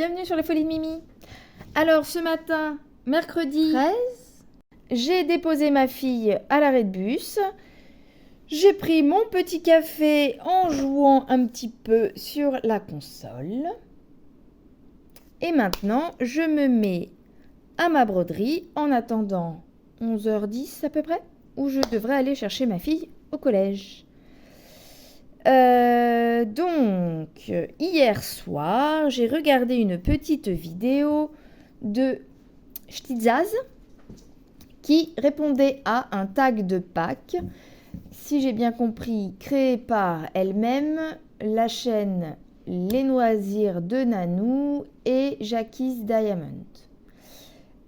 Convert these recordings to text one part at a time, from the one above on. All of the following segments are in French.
bienvenue sur les Folies de Mimi. Alors ce matin, mercredi 13, j'ai déposé ma fille à l'arrêt de bus. J'ai pris mon petit café en jouant un petit peu sur la console. Et maintenant, je me mets à ma broderie en attendant 11h10 à peu près, où je devrais aller chercher ma fille au collège. Donc, hier soir, j'ai regardé une petite vidéo de Stizaz qui répondait à un tag de Pâques, si j'ai bien compris, créé par elle-même, la chaîne Les Loisirs de Nanou et Jacky's Diamond.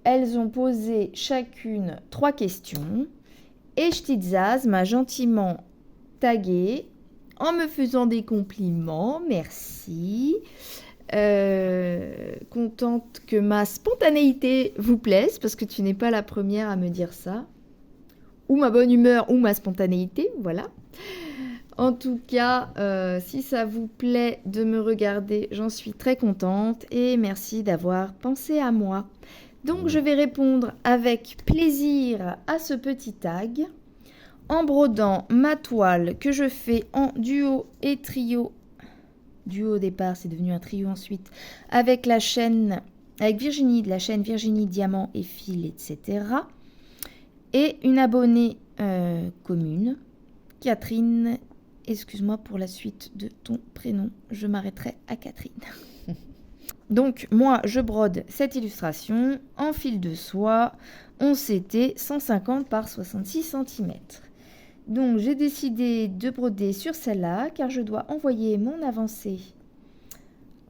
Elles ont posé chacune 3 questions et Stizaz m'a gentiment tagué en me faisant des compliments, merci. Contente que ma spontanéité vous plaise, parce que tu n'es pas la première à me dire ça. Ou ma bonne humeur, ou ma spontanéité, voilà. En tout cas, si ça vous plaît de me regarder, j'en suis très contente et merci d'avoir pensé à moi. Donc je vais répondre avec plaisir à ce petit tag en brodant ma toile que je fais en duo et trio. Duo au départ, c'est devenu un trio ensuite, avec Virginie de la chaîne Virginie Diamant et Fil, etc. Et une abonnée commune, Catherine. Excuse-moi pour la suite de ton prénom, je m'arrêterai à Catherine. Donc moi, je brode cette illustration en fil de soie, 11 CT 150 par 66 cm. Donc j'ai décidé de broder sur celle-là car je dois envoyer mon avancée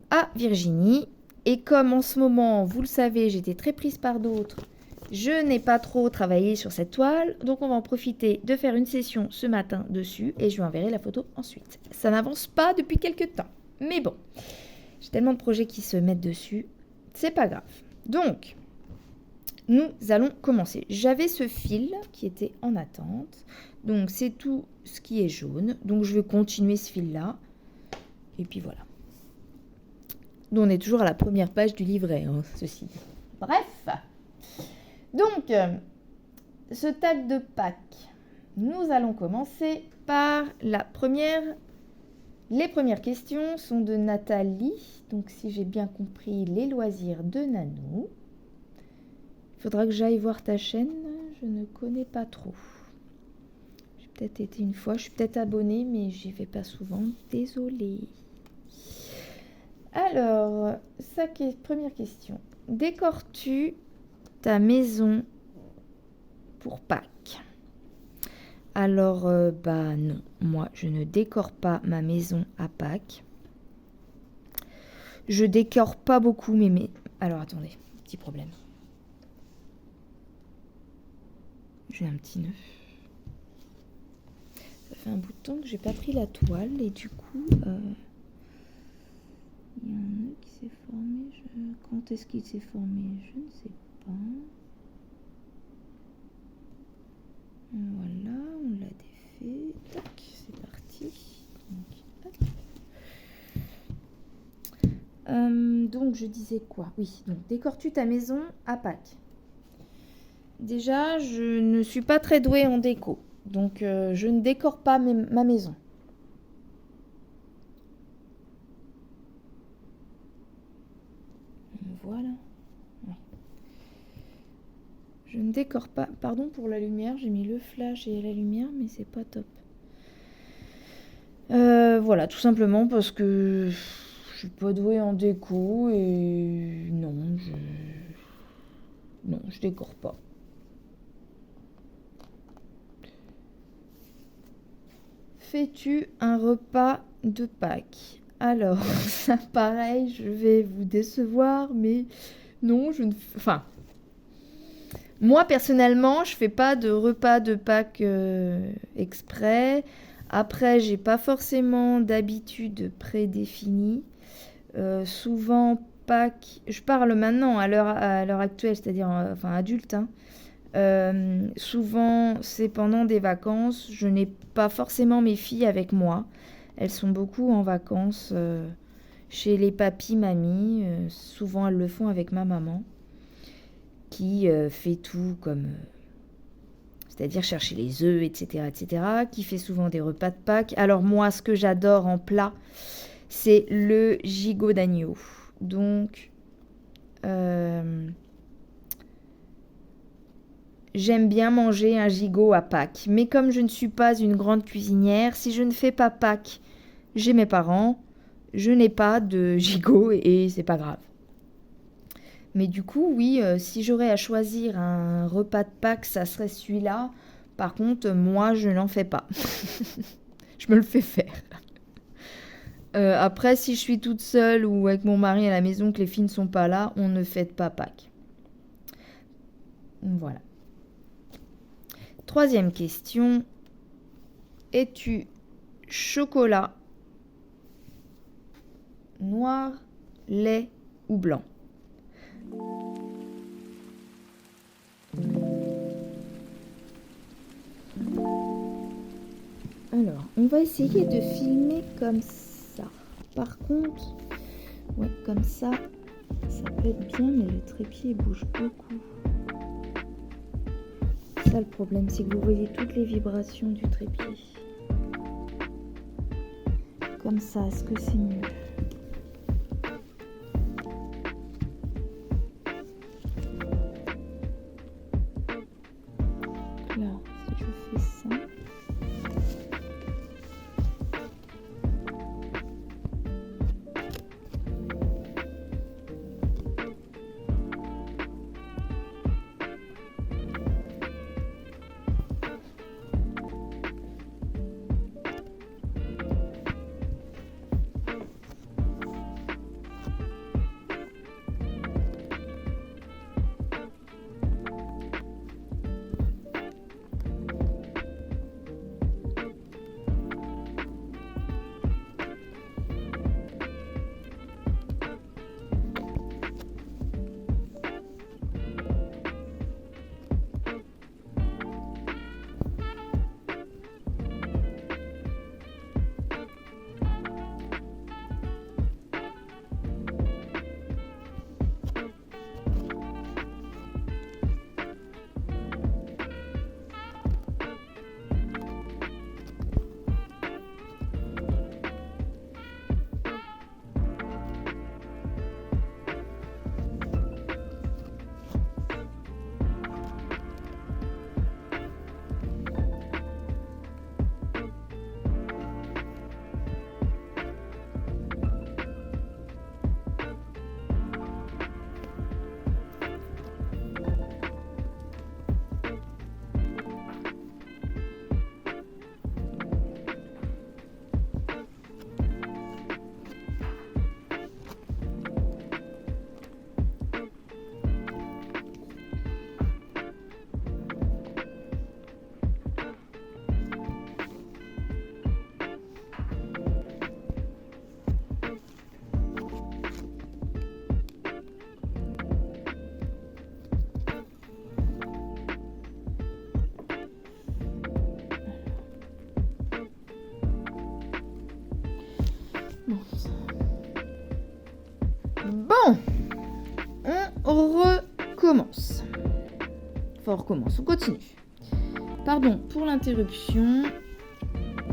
à Virginie. Et comme en ce moment, vous le savez, j'étais très prise par d'autres, je n'ai pas trop travaillé sur cette toile. Donc on va en profiter de faire une session ce matin dessus et je lui enverrai la photo ensuite. Ça n'avance pas depuis quelques temps. Mais bon, j'ai tellement de projets qui se mettent dessus, c'est pas grave. Donc, nous allons commencer. J'avais ce fil qui était en attente. Donc, c'est tout ce qui est jaune. Donc, je vais continuer ce fil-là. Et puis, voilà. Donc, on est toujours à la première page du livret, hein, ceci dit. Bref. Donc, ce tag de Pâques. Nous allons commencer par la première. Les premières questions sont de Nathalie. Donc, si j'ai bien compris, les loisirs de Nanou. Il faudra que j'aille voir ta chaîne. Je ne connais pas trop. J'ai peut-être été une fois. Je suis peut-être abonnée, mais j'y vais pas souvent. Désolée. Alors, première question. Décores-tu ta maison pour Pâques? Alors, non. Moi, je ne décore pas ma maison à Pâques. Je décore pas beaucoup Alors, attendez. Petit problème. J'ai un petit nœud. Ça fait un bout de temps que j'ai pas pris la toile et du coup, il y a un nœud qui s'est formé. Quand est-ce qu'il s'est formé? Je ne sais pas. Voilà, on l'a défait. Tac, c'est parti. Donc, je disais quoi? Oui, donc décores-tu ta maison à Pâques? Déjà, je ne suis pas très douée en déco, donc je ne décore pas ma maison. Voilà. Ouais. Je ne décore pas. Pardon pour la lumière, j'ai mis le flash et la lumière, mais c'est pas top. Voilà, tout simplement parce que je suis pas douée en déco et non, je décore pas. Fais-tu un repas de Pâques? Alors, ça pareil, je vais vous décevoir, mais non, Enfin, moi personnellement, je fais pas de repas de Pâques exprès. Après, j'ai pas forcément d'habitude prédéfinie. Souvent, Pâques, je parle maintenant à l'heure actuelle, c'est-à-dire adulte, hein. Souvent, c'est pendant des vacances. Je n'ai pas forcément mes filles avec moi. Elles sont beaucoup en vacances chez les papis, mamies. Souvent, elles le font avec ma maman, qui fait tout comme... c'est-à-dire chercher les œufs, etc., etc., qui fait souvent des repas de Pâques. Alors moi, ce que j'adore en plat, c'est le gigot d'agneau. Donc, j'aime bien manger un gigot à Pâques. Mais comme je ne suis pas une grande cuisinière, si je ne fais pas Pâques, j'ai mes parents, je n'ai pas de gigot et c'est pas grave. Mais du coup, oui, si j'aurais à choisir un repas de Pâques, ça serait celui-là. Par contre, moi, je n'en fais pas. Je me le fais faire. Après, si je suis toute seule ou avec mon mari à la maison, que les filles ne sont pas là, on ne fête pas Pâques. Voilà. Troisième question. Es-tu chocolat, noir, lait ou blanc? Alors, on va essayer de filmer comme ça. Par contre, ouais, comme ça peut être bien, mais le trépied bouge beaucoup. Ça, le problème, c'est que vous voyez toutes les vibrations du trépied. Comme ça, est-ce que c'est mieux? Là, si je fais ça... Bon, on recommence. Enfin, on recommence, on continue. Pardon pour l'interruption.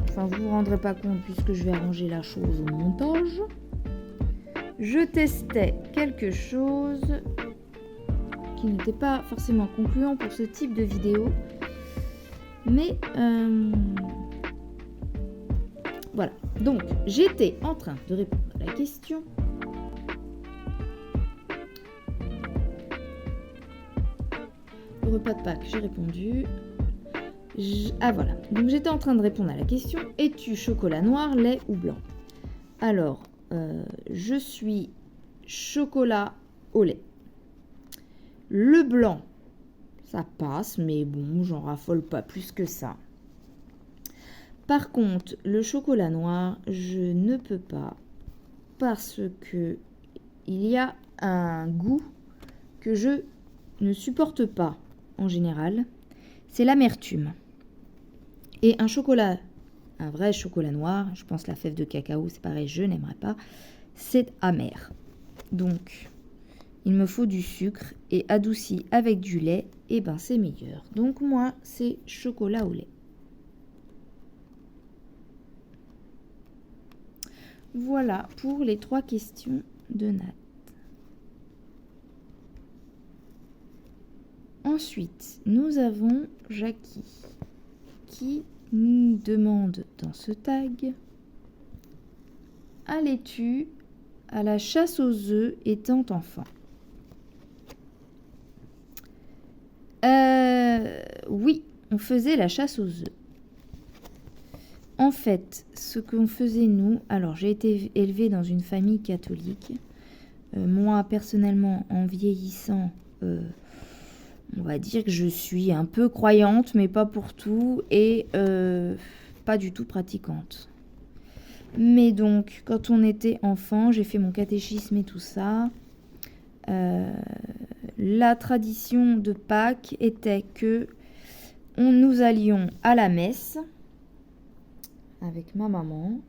Enfin, vous vous rendrez pas compte puisque je vais arranger la chose au montage. Je testais quelque chose qui n'était pas forcément concluant pour ce type de vidéo. Mais voilà. Donc, j'étais en train de répondre à la question. Le repas de Pâques, j'ai répondu. Ah voilà. Donc, j'étais en train de répondre à la question. Es-tu chocolat noir, lait ou blanc? Alors, je suis chocolat au lait. Le blanc, ça passe, mais bon, j'en raffole pas plus que ça. Par contre, le chocolat noir, je ne peux pas parce que il y a un goût que je ne supporte pas en général, c'est l'amertume. Et un vrai chocolat noir, je pense la fève de cacao, c'est pareil, je n'aimerais pas. c'est amer. Donc, il me faut du sucre et adouci avec du lait, et ben c'est meilleur. Donc moi, c'est chocolat au lait. Voilà pour les 3 questions de Nat. Ensuite, nous avons Jackie qui nous demande dans ce tag: allais-tu à la chasse aux œufs étant enfant? Oui, on faisait la chasse aux œufs. En fait, ce qu'on faisait nous, alors j'ai été élevée dans une famille catholique. Moi, personnellement, en vieillissant, on va dire que je suis un peu croyante, mais pas pour tout, et pas du tout pratiquante. Mais donc, quand on était enfant, j'ai fait mon catéchisme et tout ça. La tradition de Pâques était que nous allions à la messe avec ma maman,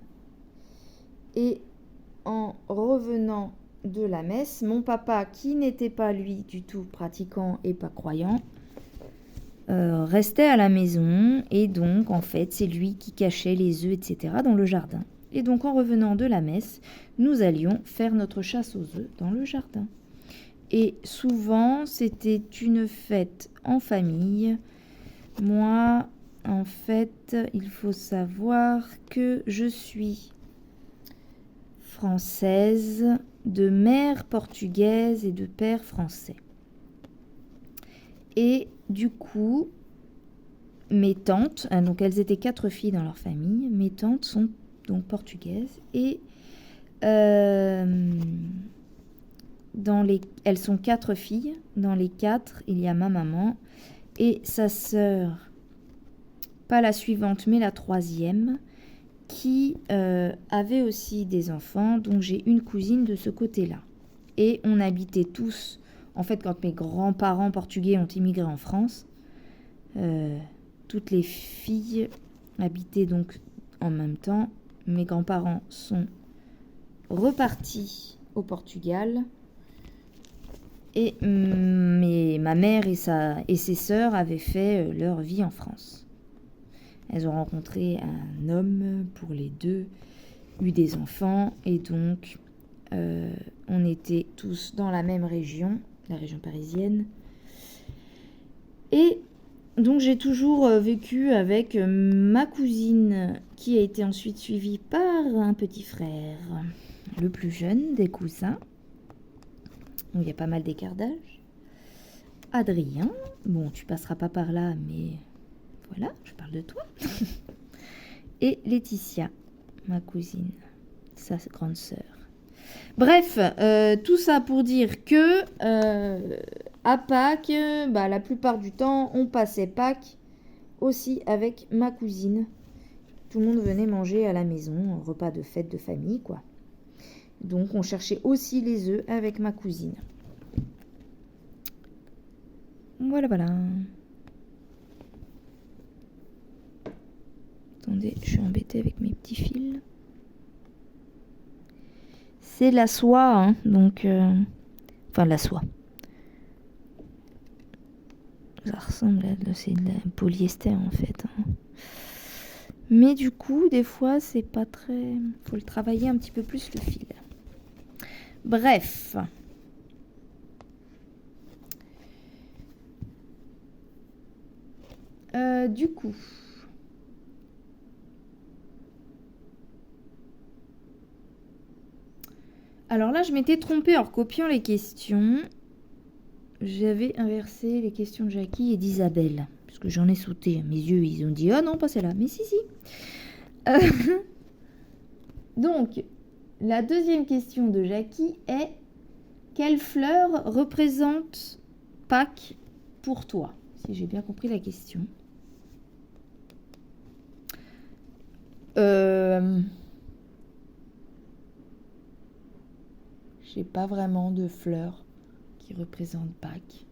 et en revenant de la messe, mon papa, qui n'était pas lui du tout pratiquant et pas croyant, restait à la maison, et donc en fait c'est lui qui cachait les œufs, etc. dans le jardin. Et donc en revenant de la messe, nous allions faire notre chasse aux œufs dans le jardin. Et souvent c'était une fête en famille. Moi, en fait, il faut savoir que je suis française, de mère portugaise et de père français. Et du coup, mes tantes, donc elles étaient 4 filles dans leur famille, mes tantes sont donc portugaises, et elles sont 4 filles. Dans les 4, il y a ma maman et sa sœur, pas la suivante, mais la 3e, qui avait aussi des enfants, donc j'ai une cousine de ce côté-là. Et on habitait tous, en fait, quand mes grands-parents portugais ont immigré en France, toutes les filles habitaient donc en même temps. Mes grands-parents sont repartis au Portugal, et ma mère et ses sœurs avaient fait leur vie en France. Elles ont rencontré un homme pour les 2, eu des enfants, et donc on était tous dans la même région, la région parisienne. Et donc j'ai toujours vécu avec ma cousine, qui a été ensuite suivie par un petit frère, le plus jeune des cousins. Donc il y a pas mal d'écart d'âge. Adrien, bon, tu passeras pas par là, mais voilà, je parle de toi. Et Laetitia, ma cousine, sa grande sœur. Bref, tout ça pour dire que à Pâques, la plupart du temps, on passait Pâques aussi avec ma cousine. Tout le monde venait manger à la maison, un repas de fête de famille, quoi. Donc on cherchait aussi les œufs avec ma cousine. Voilà, voilà. Attendez, je suis embêtée avec mes petits fils. C'est de la soie, hein, donc... Enfin, de la soie. Ça ressemble à... C'est de la polyester, en fait. Hein. Mais du coup, des fois, c'est pas très... Faut le travailler un petit peu plus, le fil. Bref. Du coup... Alors là, je m'étais trompée en recopiant les questions. J'avais inversé les questions de Jackie et d'Isabelle. Parce que j'en ai sauté. Mes yeux, ils ont dit « Oh non, pas celle-là ». Mais si, si. Donc, la deuxième question de Jackie est « Quelle fleur représente Pâques pour toi ?» Si j'ai bien compris la question. J'ai pas vraiment de fleurs qui représentent Pâques.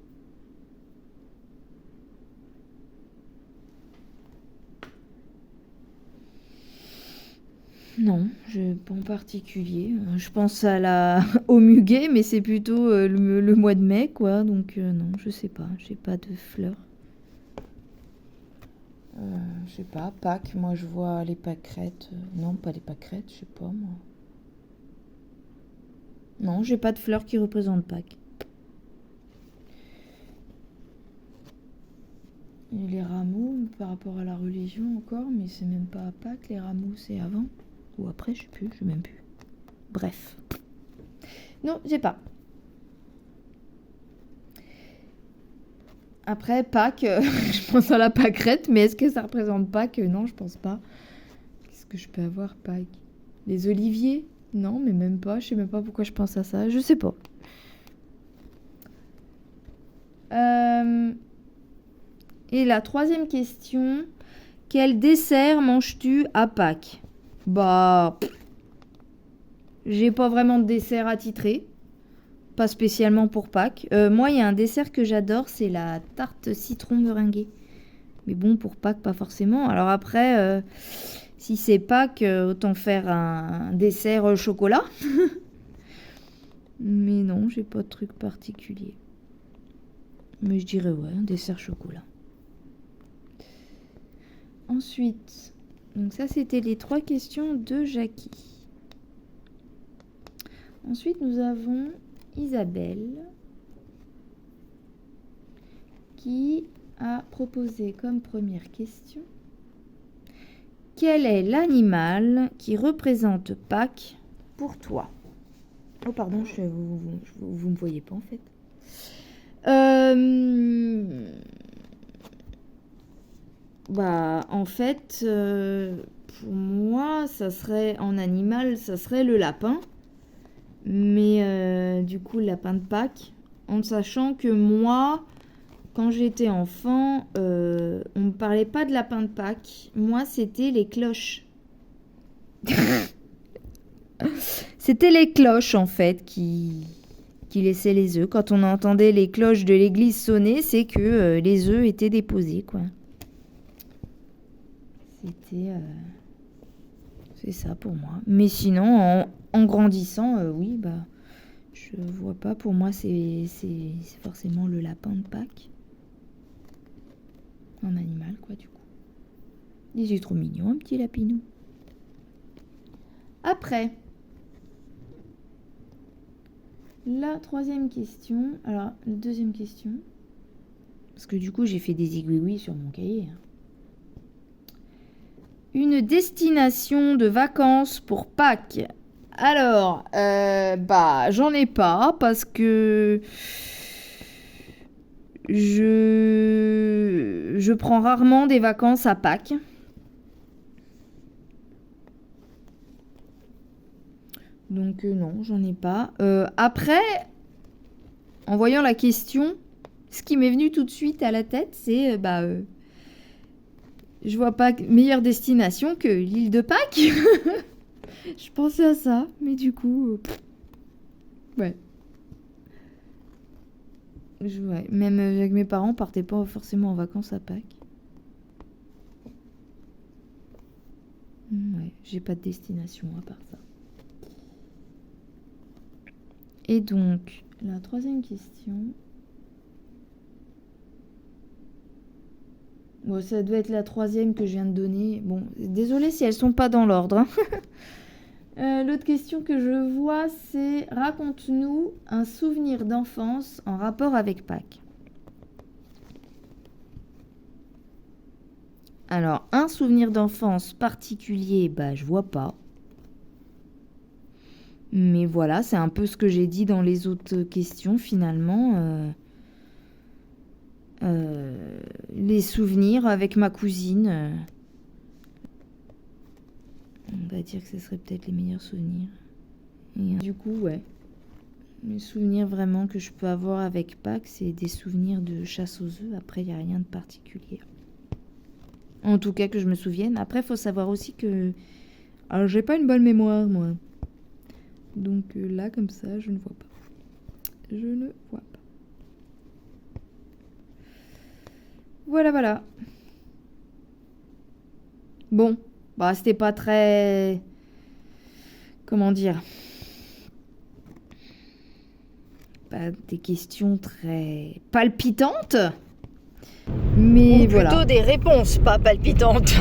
Non, pas en particulier. Je pense au muguet, mais c'est plutôt le mois de mai, quoi. Donc non, je sais pas. J'ai pas de fleurs. Je sais pas, Pâques, moi je vois les pâquerettes. Non, pas les pâquerettes, je sais pas moi. Non, j'ai pas de fleurs qui représentent Pâques. Et les rameaux, par rapport à la religion encore, mais c'est même pas à Pâques, les rameaux c'est avant. Ou après, je sais plus, je sais même plus. Bref. Non, j'ai pas. Après, Pâques, je pense à la pâquerette, mais est-ce que ça représente Pâques? Non, je pense pas. Qu'est-ce que je peux avoir, Pâques? Les oliviers? Non, mais même pas. Je sais même pas pourquoi je pense à ça. Je sais pas. Et la troisième question. Quel dessert manges-tu à Pâques? Bah... J'ai pas vraiment de dessert attitré. Pas spécialement pour Pâques. Moi, il y a un dessert que j'adore, c'est la tarte citron meringuée. Mais bon, pour Pâques, pas forcément. Alors après, si c'est Pâques, autant faire un dessert chocolat. Mais non, j'ai pas de truc particulier. Mais je dirais ouais, un dessert chocolat. Ensuite, donc ça c'était les 3 questions de Jackie. Ensuite, nous avons Isabelle qui a proposé comme première question: quel est l'animal qui représente Pâques pour toi? Oh pardon, vous me voyez pas en fait. Bah en fait, pour moi, ça serait en animal, ça serait le lapin. Mais du coup, le lapin de Pâques, en sachant que moi, quand j'étais enfant, on me parlait pas de lapin de Pâques. Moi, c'était les cloches. C'était les cloches, en fait, qui laissaient les œufs. Quand on entendait les cloches de l'église sonner, c'est que les œufs étaient déposés, quoi. C'est ça pour moi. Mais sinon, en grandissant, oui, bah... Je vois pas, pour moi c'est forcément le lapin de Pâques. Un animal quoi du coup. Il est trop mignon, un petit lapinou. Après, la troisième question. Alors, la deuxième question. Parce que du coup j'ai fait des aiguilles sur mon cahier. Une destination de vacances pour Pâques. Alors, bah j'en ai pas parce que je prends rarement des vacances à Pâques. Donc non, j'en ai pas. Après, en voyant la question, ce qui m'est venu tout de suite à la tête, c'est je vois pas meilleure destination que l'île de Pâques. Je pensais à ça, mais du coup, ouais. Ouais. Même avec mes parents, on partait pas forcément en vacances à Pâques. Ouais, j'ai pas de destination à part ça. Et donc, la troisième question. Bon, ça doit être la troisième que je viens de donner. Bon, désolée si elles sont pas dans l'ordre. Hein. L'autre question que je vois, c'est: raconte-nous un souvenir d'enfance en rapport avec Pâques. Alors, un souvenir d'enfance particulier, bah je vois pas. Mais voilà, c'est un peu ce que j'ai dit dans les autres questions finalement. Les souvenirs avec ma cousine. On va dire que ce serait peut-être les meilleurs souvenirs. Et, du coup, ouais. Les souvenirs vraiment que je peux avoir avec Pâques, c'est des souvenirs de chasse aux œufs. Après, il n'y a rien de particulier. En tout cas, que je me souvienne. Après, il faut savoir aussi que... Alors, j'ai pas une bonne mémoire, moi. Donc là, comme ça, je ne vois pas. Je ne vois pas. Voilà, voilà. Bon, bah c'était pas très comment dire, pas des questions très palpitantes, mais Ou voilà. plutôt des réponses pas palpitantes.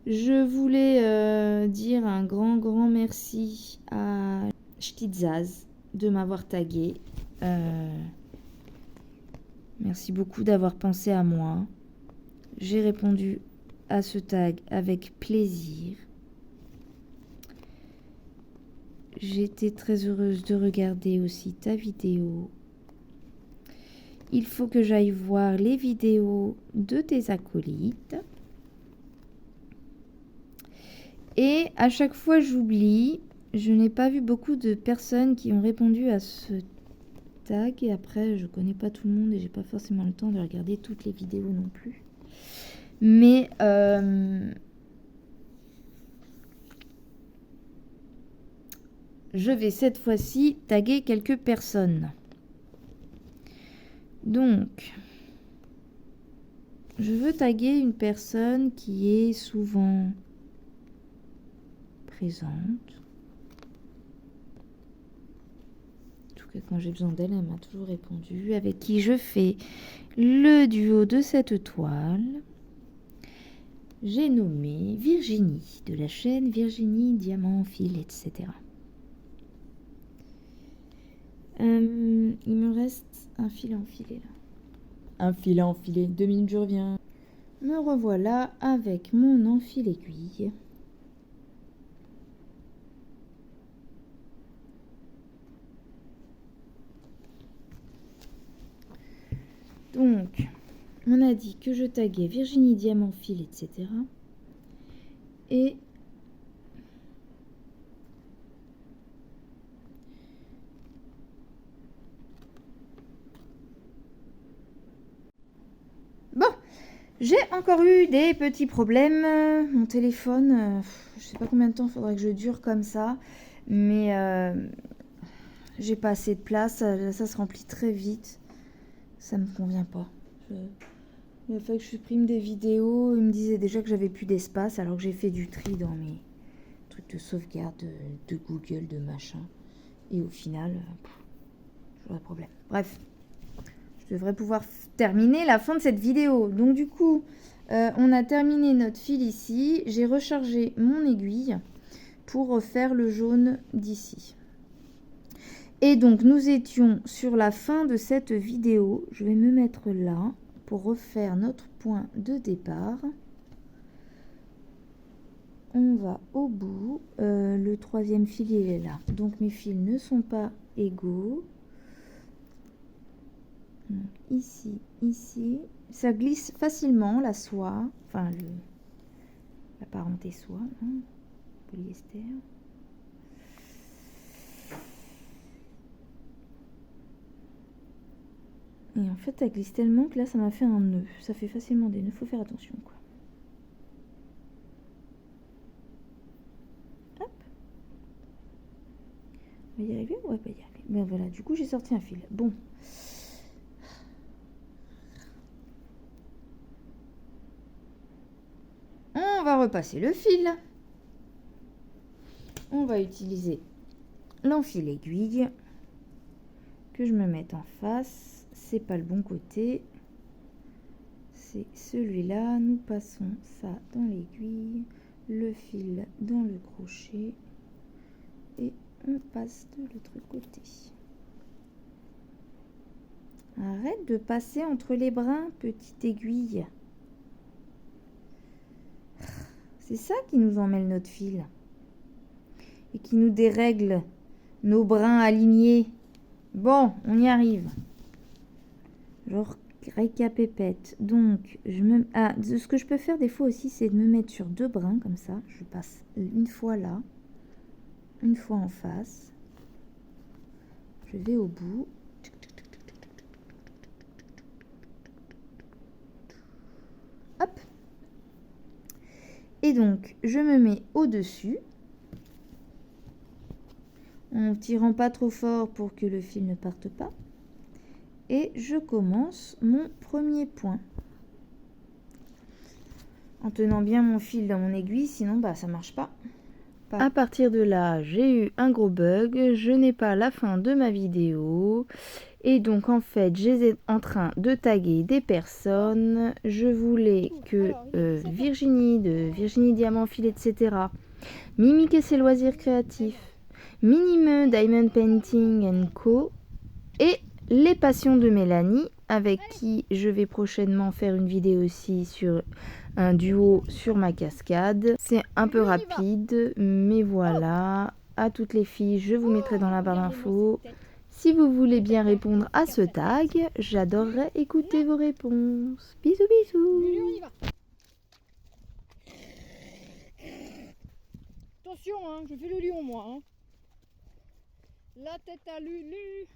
Je voulais dire un grand merci à Ch'tizaz de m'avoir tagué. Merci beaucoup d'avoir pensé à moi. J'ai répondu à ce tag avec plaisir. J'étais très heureuse de regarder aussi ta vidéo. Il faut que j'aille voir les vidéos de tes acolytes. Et à chaque fois, j'oublie. Je n'ai pas vu beaucoup de personnes qui ont répondu à ce tag. Et après, je connais pas tout le monde et j'ai pas forcément le temps de regarder toutes les vidéos non plus. Mais je vais cette fois-ci taguer quelques personnes. Donc, je veux taguer une personne qui est souvent présente. En tout cas, quand j'ai besoin d'elle, elle m'a toujours répondu. Avec qui je fais le duo de cette toile. J'ai nommé Virginie, de la chaîne Virginie, Diamant, Fil, etc. Il me reste un fil à enfiler là. Un fil à enfiler, 2 minutes, je reviens. Me revoilà avec mon enfil aiguille. Donc, on a dit que je taguais Virginie, Diamant, Fil, etc. Et bon, j'ai encore eu des petits problèmes. Mon téléphone, je sais pas combien de temps il faudrait que je dure comme ça, mais j'ai pas assez de place, ça se remplit très vite. Ça me convient pas. Il a fallu que je supprime des vidéos. Il me disait déjà que j'avais plus d'espace alors que j'ai fait du tri dans mes trucs de sauvegarde de Google, de machin. Et au final, j'aurais problème. Bref, je devrais pouvoir terminer la fin de cette vidéo. Donc du coup, on a terminé notre fil ici. J'ai rechargé mon aiguille pour refaire le jaune d'ici. Et donc, nous étions sur la fin de cette vidéo. Je vais me mettre là pour refaire notre point de départ. On va au bout. Le troisième fil, il est là. Donc, mes fils ne sont pas égaux. Donc, ici, ici. Ça glisse facilement, la soie. Enfin, la parenté soie. Hein, polyester. Et en fait, elle glisse tellement que là, ça m'a fait un nœud. Ça fait facilement des nœuds. Faut faire attention, quoi. Hop. On va y arriver? Ouais, pas y arriver. Ben voilà, du coup, j'ai sorti un fil. Bon. On va repasser le fil. On va utiliser l'enfil aiguille. Que je me mette en face. C'est pas le bon côté. C'est celui-là. Nous passons ça dans l'aiguille. Le fil dans le crochet. Et on passe de l'autre côté. Arrête de passer entre les brins, petite aiguille. C'est ça qui nous emmêle notre fil. Et qui nous dérègle nos brins alignés. Bon, on y arrive. Genre récapépète. Donc, ce que je peux faire des fois aussi, c'est de me mettre sur 2 brins, comme ça. Je passe une fois là, une fois en face. Je vais au bout. Hop. Et donc, je me mets au-dessus. En tirant pas trop fort pour que le fil ne parte pas. Et je commence mon premier point. En tenant bien mon fil dans mon aiguille, sinon ça marche pas. À partir de là, j'ai eu un gros bug. Je n'ai pas la fin de ma vidéo. Et donc en fait, j'étais en train de taguer des personnes. Je voulais que Virginie de Virginie Diamantfil, etc. Mimique et ses loisirs créatifs, Minime Diamond Painting Co. et les passions de Mélanie, avec qui je vais prochainement faire une vidéo aussi sur un duo sur ma cascade. C'est un peu rapide, mais voilà. À toutes les filles, je vous mettrai dans la barre d'infos. Si vous voulez bien répondre à ce tag, j'adorerais écouter vos réponses. Bisous, bisous. Attention, hein, je fais le lion, moi. Hein. La tête à Lulu.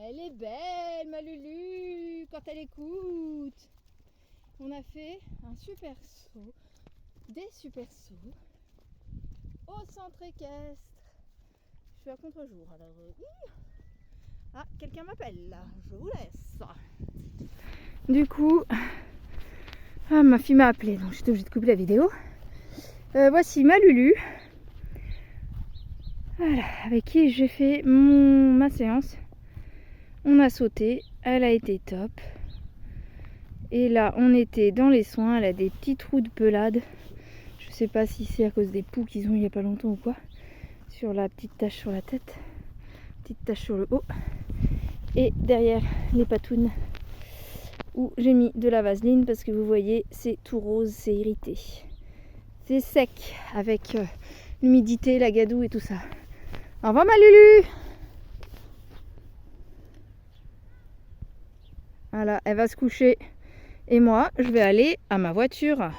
Elle est belle, ma Lulu, quand elle écoute. On a fait un super saut, des super sauts au centre équestre. Je suis à contre-jour, alors... Ah, quelqu'un m'appelle, là. Je vous laisse. Du coup, ma fille m'a appelé, donc j'étais obligée de couper la vidéo. Voici ma Lulu. Voilà, avec qui j'ai fait ma séance. On a sauté, elle a été top. Et là, on était dans les soins, elle a des petits trous de pelade. Je sais pas si c'est à cause des poux qu'ils ont il y a pas longtemps ou quoi. Sur la petite tache sur la tête, petite tache sur le haut. Et derrière les patounes, où j'ai mis de la vaseline parce que vous voyez, c'est tout rose, c'est irrité. C'est sec avec l'humidité, la gadoue et tout ça. Au revoir ma Lulu. Voilà, elle va se coucher. Et moi, je vais aller à ma voiture.